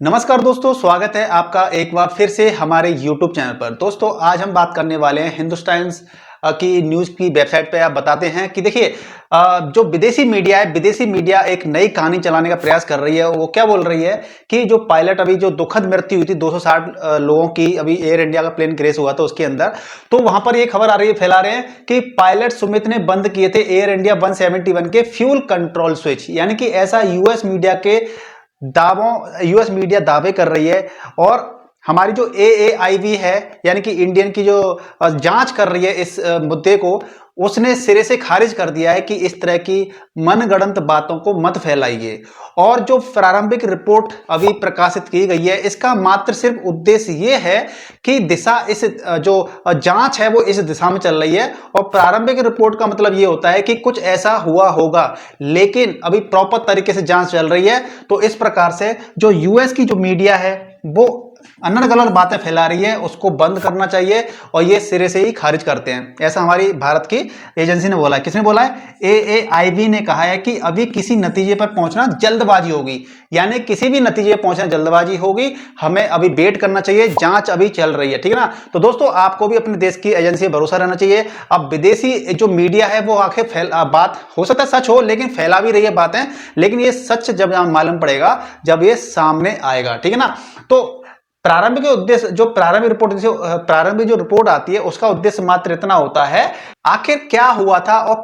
नमस्कार दोस्तों, स्वागत है आपका एक बार फिर से हमारे YouTube चैनल पर। दोस्तों आज हम बात करने वाले हैं हिंदुस्तान की न्यूज़ की वेबसाइट पे। आप बताते हैं कि देखिए जो विदेशी मीडिया है, विदेशी मीडिया एक नई कहानी चलाने का प्रयास कर रही है। वो क्या बोल रही है कि जो पायलट अभी जो दुखद मृत्यु हुई थी 260 लोगों की, अभी एयर इंडिया का प्लेन क्रैश हुआ था उसके अंदर, तो वहां पर ये खबर आ रही है, फैला रहे हैं कि पायलट सुमित ने बंद किए थे एयर इंडिया 171 के फ्यूल कंट्रोल स्विच। यानी कि ऐसा यूएस मीडिया दावे कर रही है। और हमारी जो AAIV है, यानी कि इंडियन की जो जांच कर रही है इस मुद्दे को, उसने सिरे से खारिज कर दिया है कि इस तरह की मनगढ़ंत बातों को मत फैलाइए। और जो प्रारंभिक रिपोर्ट अभी प्रकाशित की गई है, इसका मात्र सिर्फ उद्देश्य ये है कि दिशा इस जो जांच है वो इस दिशा में चल रही है। और प्रारंभिक रिपोर्ट का मतलब ये होता है कि कुछ ऐसा हुआ होगा, लेकिन अभी प्रॉपर तरीके से जांच चल रही है। तो इस प्रकार से जो यूएस की जो मीडिया है वो अनर्गल बातें फैला रही है, उसको बंद करना चाहिए और ये सिरे से ही खारिज करते हैं, ऐसा हमारी भारत की एजेंसी ने बोला है। किसने बोला है? AAIV ने कहा है कि अभी किसी नतीजे पर पहुंचना जल्दबाजी होगी। यानी किसी भी नतीजे पर पहुंचना जल्दबाजी होगी, हमें अभी वेट करना चाहिए, जांच अभी चल रही है। ठीक है ना? तो दोस्तों आपको भी अपने देश की एजेंसी पर भरोसा रहना चाहिए। अब विदेशी जो मीडिया है वो आखिर बात हो सकता है सच हो, लेकिन फैला भी रही है बातें, लेकिन ये सच जब मालूम पड़ेगा जब ये सामने आएगा। ठीक है ना? तो प्रारंभिक उद्देश्य जो प्रारंभिक जो रिपोर्ट आती है उसका उद्देश्य मात्र इतना होता है, आखिर क्या हुआ था और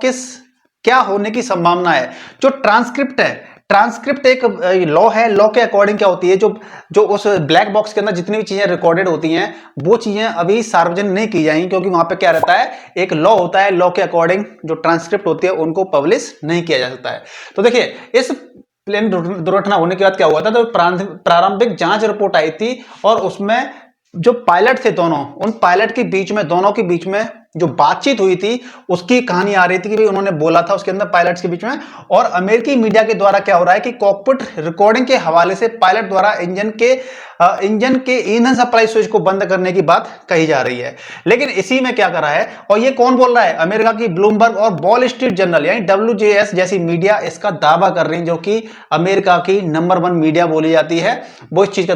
क्या होने की संभावना है। जो ट्रांसक्रिप्ट है, ट्रांसक्रिप्ट एक लॉ है। लॉ के अकॉर्डिंग क्या होती है, जो जो उस ब्लैक बॉक्स के अंदर जितनी भी चीजें रिकॉर्डेड होती हैं वो चीजें अभी सार्वजनिक नहीं की जाएंगी, क्योंकि वहां पे क्या रहता है, एक लॉ होता है। लॉ के अकॉर्डिंग जो ट्रांसक्रिप्ट होती है उनको पब्लिश नहीं किया जा सकता है। तो देखिए इस प्लेन दुर्घटना होने के बाद क्या हुआ था, तो प्रारंभिक जांच रिपोर्ट आई थी और उसमें जो पायलट थे दोनों, उन पायलट के बीच में, दोनों के बीच में जो बातचीत हुई थी उसकी कहानी आ रही थी कि भाई उन्होंने बोला था उसके अंदर पायलट्स के बीच में। और अमेरिकी मीडिया के द्वारा क्या हो रहा है कि कॉकपिट रिकॉर्डिंग के हवाले से पायलट द्वारा इंजन के ईंधन सप्लाई स्विच को बंद करने की बात कही जा रही है। लेकिन इसी में क्या करा है, और ये कौन बोल रहा है? अमेरिका की ब्लूमबर्ग और वॉल स्ट्रीट जर्नल यानी WJS जैसी मीडिया इसका दावा कर रही है, जो कि अमेरिका की नंबर 1 मीडिया बोली जाती है, वो इस चीज का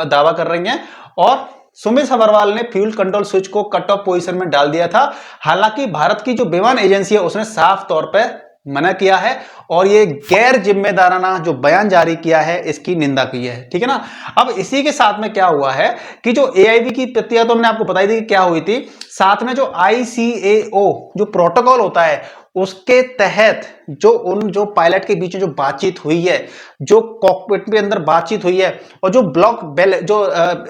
दावा कर रही है। और सुमित सभरवाल ने फ्यूल कंट्रोल स्विच को कट ऑफ पोजीशन में डाल दिया था। हालांकि भारत की जो विमान एजेंसी है उसने साफ तौर पर मना किया है और ये गैर जिम्मेदाराना जो बयान जारी किया है इसकी निंदा की है। ठीक है ना? अब इसी के साथ में क्या हुआ है कि जो AIV की प्रतिक्रिया तो हमने आपको बताई थी कि क्या हुई थी। साथ में जो ICAO जो प्रोटोकॉल होता है उसके तहत जो पायलट के बीच में जो बातचीत हुई है, जो कॉकपिट के अंदर बातचीत हुई है, और जो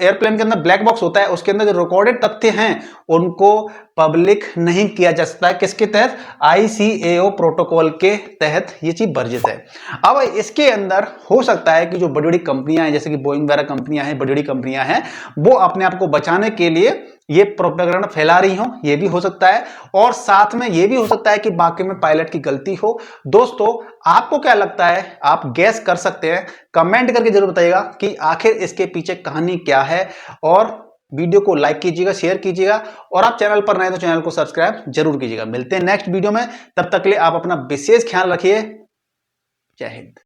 एयरप्लेन के अंदर ब्लैक बॉक्स होता है उसके अंदर जो रिकॉर्डेड तथ्य हैं उनको पब्लिक नहीं किया जा सकता है। किसके तहत? ICAO प्रोटोकॉल के तहत ये चीज वर्जित है। अब इसके अंदर हो सकता है कि जो बड़ी बड़ी कंपनियां हैं, जैसे कि बोइंग वगैरह कंपनियां हैं, बड़ी बड़ी कंपनियां हैं, वो अपने आप को बचाने के लिए ये प्रोपेगेंडा फैला रही हो, ये भी हो सकता है। और साथ में ये भी हो सकता है कि बाकी में पायलट की गलती हो। दोस्तों आपको क्या लगता है? आप गैस कर सकते हैं, कमेंट करके जरूर बताइएगा कि आखिर इसके पीछे कहानी क्या है। और वीडियो को लाइक कीजिएगा, शेयर कीजिएगा, और आप चैनल पर नए तो चैनल को सब्सक्राइब जरूर कीजिएगा। मिलते हैं नेक्स्ट वीडियो में, तब तक के लिए आप अपना विशेष ख्याल रखिए। जय हिंद।